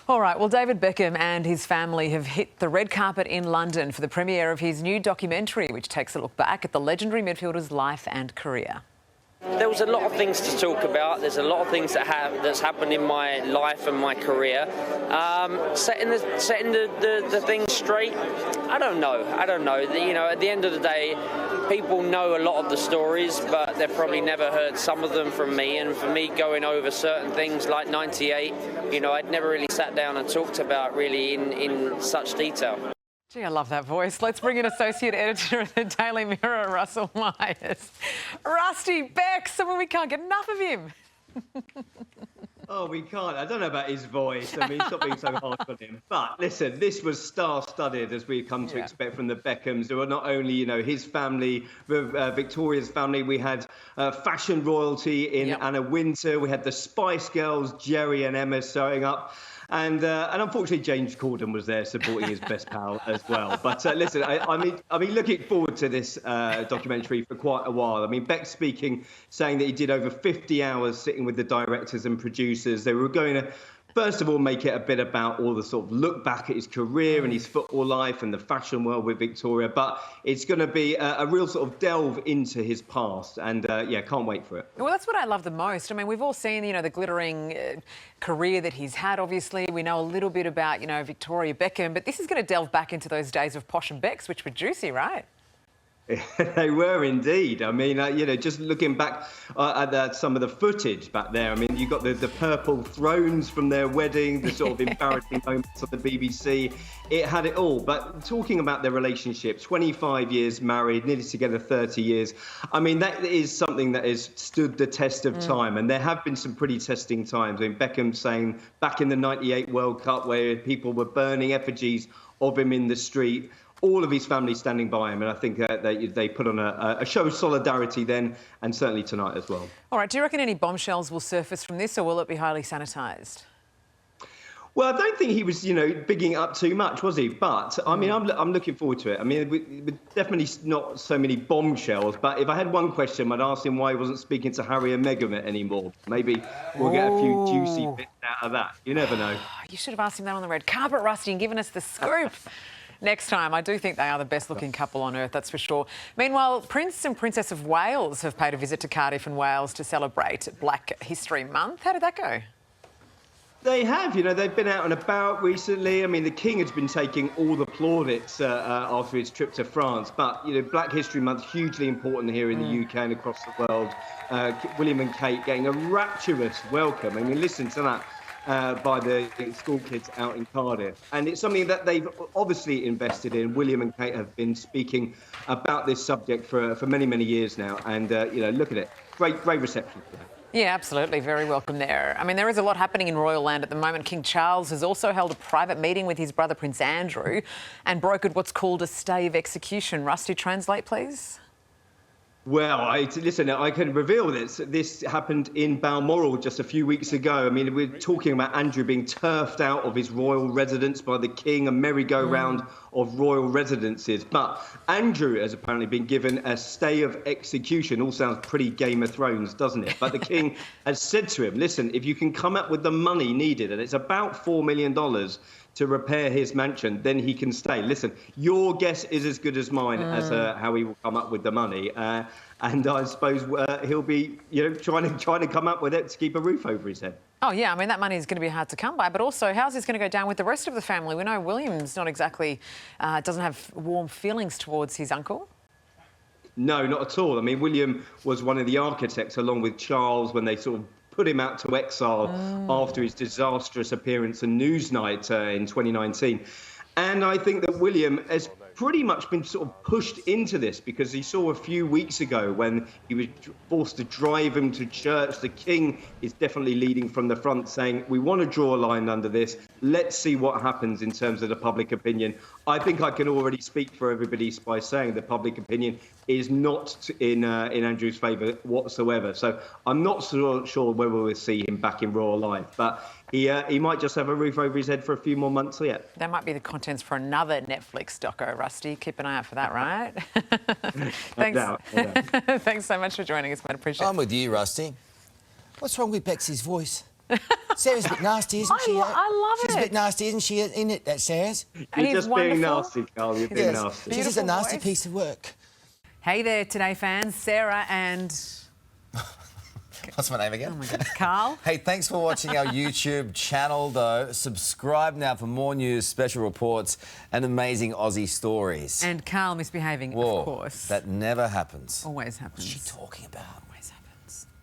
All right, well, David Beckham and his family have hit the red carpet in London for the premiere of his new documentary, which takes a look back at the legendary midfielder's life and career. There was a lot of things to talk about. There's a lot of things that's happened in my life and my career. Setting the thing straight, I don't know. You know, at the end of the day, people know a lot of the stories, but they've probably never heard some of them from me. And for me, going over certain things like '98, you know, I'd never really sat down and talked about really in such detail. Gee, I love that voice. Let's bring in Associate Editor of the Daily Mirror, Russell Myers. Rusty Becks, I mean, we can't get enough of him. Oh, we can't. I don't know about his voice. I mean, stop being so hard on him. But listen, this was star-studded, as we've come to expect from the Beckhams, who are not only, you know, his family, Victoria's family. We had fashion royalty in Anna Wintour. We had the Spice Girls, Jerry and Emma, showing up. And unfortunately, James Corden was there supporting his best pal as well. But listen, I mean, looking forward to this documentary for quite a while. I mean, Beck speaking, saying that he did over 50 hours sitting with the directors and producers. They were going to, first of all, make it a bit about all the sort of look back at his career and his football life and the fashion world with Victoria. But it's going to be a real sort of delve into his past. And yeah, can't wait for it. Well, that's what I love the most. I mean, we've all seen, you know, the glittering career that he's had, obviously. We know a little bit about, you know, Victoria Beckham. But this is going to delve back into those days of Posh and Becks, which were juicy, right? They were indeed. I mean, you know, just looking back at some of the footage back there, I mean, you got the purple thrones from their wedding, the sort of embarrassing moments of the BBC. It had it all. But talking about their relationship, 25 years married, nearly together 30 years. I mean, that is something that has stood the test of time. And there have been some pretty testing times. I mean, Beckham saying back in the '98 World Cup where people were burning effigies of him in the street, all of his family standing by him, and I think they put on a show of solidarity then, and certainly tonight as well. All right, do you reckon any bombshells will surface from this, or will it be highly sanitised? Well, I don't think he was, you know, bigging it up too much, was he? But, I mean, I'm looking forward to it. I mean, definitely not so many bombshells, but if I had one question, I'd ask him why he wasn't speaking to Harry and Meghan anymore. Maybe we'll get a few juicy bits out of that. You never know. You should have asked him that on the red carpet, Rusty, and given us the scoop. Next time. I do think they are the best-looking couple on earth, that's for sure. Meanwhile, Prince and Princess of Wales have paid a visit to Cardiff and Wales to celebrate Black History Month. How did that go? They have, you know, they've been out and about recently. I mean, the King has been taking all the plaudits after his trip to France. But, you know, Black History Month, hugely important here in the UK and across the world. William and Kate getting a rapturous welcome. I mean, listen to that. By the school kids out in Cardiff. And it's something that they've obviously invested in. William and Kate have been speaking about this subject for many, many years now. And, you know, look at it. Great reception for that. Yeah, absolutely. Very welcome there. I mean, there is a lot happening in royal land at the moment. King Charles has also held a private meeting with his brother Prince Andrew and brokered what's called a stay of execution. Rusty, translate, please. Well, listen, I can reveal this. This happened in Balmoral just a few weeks ago. I mean, we're talking about Andrew being turfed out of his royal residence by the King, a merry-go-round of royal residences. But Andrew has apparently been given a stay of execution. All sounds pretty Game of Thrones, doesn't it? But the King has said to him, listen, if you can come up with the money needed, and it's about $4 million to repair his mansion, then he can stay. Listen, your guess is as good as mine as how he will come up with the money. And I suppose he'll be, you know, trying to come up with it to keep a roof over his head. Oh, yeah, I mean, that money is going to be hard to come by. But also, how's this going to go down with the rest of the family? We know William's not exactly, doesn't have warm feelings towards his uncle. No, not at all. I mean, William was one of the architects, along with Charles, when they sort of put him out to exile after his disastrous appearance on Newsnight in 2019. And I think that William has pretty much been sort of pushed into this because he saw a few weeks ago when he was forced to drive him to church. The King is definitely leading from the front, saying, we want to draw a line under this. Let's see what happens in terms of the public opinion. I think I can already speak for everybody by saying the public opinion is not in Andrew's favour whatsoever. So I'm not sure whether we'll see him back in royal life. But he might just have a roof over his head for a few more months yet. That might be the contents for another Netflix doco, Rusty. Keep an eye out for that, right? Thanks. No doubt. Thanks so much for joining us, mate. Appreciate it. I'm with you, Rusty. What's wrong with Bexy's voice? Sarah's a bit nasty, isn't she? I love She's it. a bit nasty, isn't she, in it, that Sarah's? And You're he's just being wonderful. nasty, Carl. You're being Yes. nasty. She's just a Beautiful nasty voice. piece of work. Hey there, Today fans. Sarah and... What's my name again? Oh, my goodness. Carl. Hey, thanks for watching our YouTube channel, though. Subscribe now for more news, special reports and amazing Aussie stories. And Carl misbehaving, Whoa, of course. that never happens. Always happens. What's she talking about? Always happens.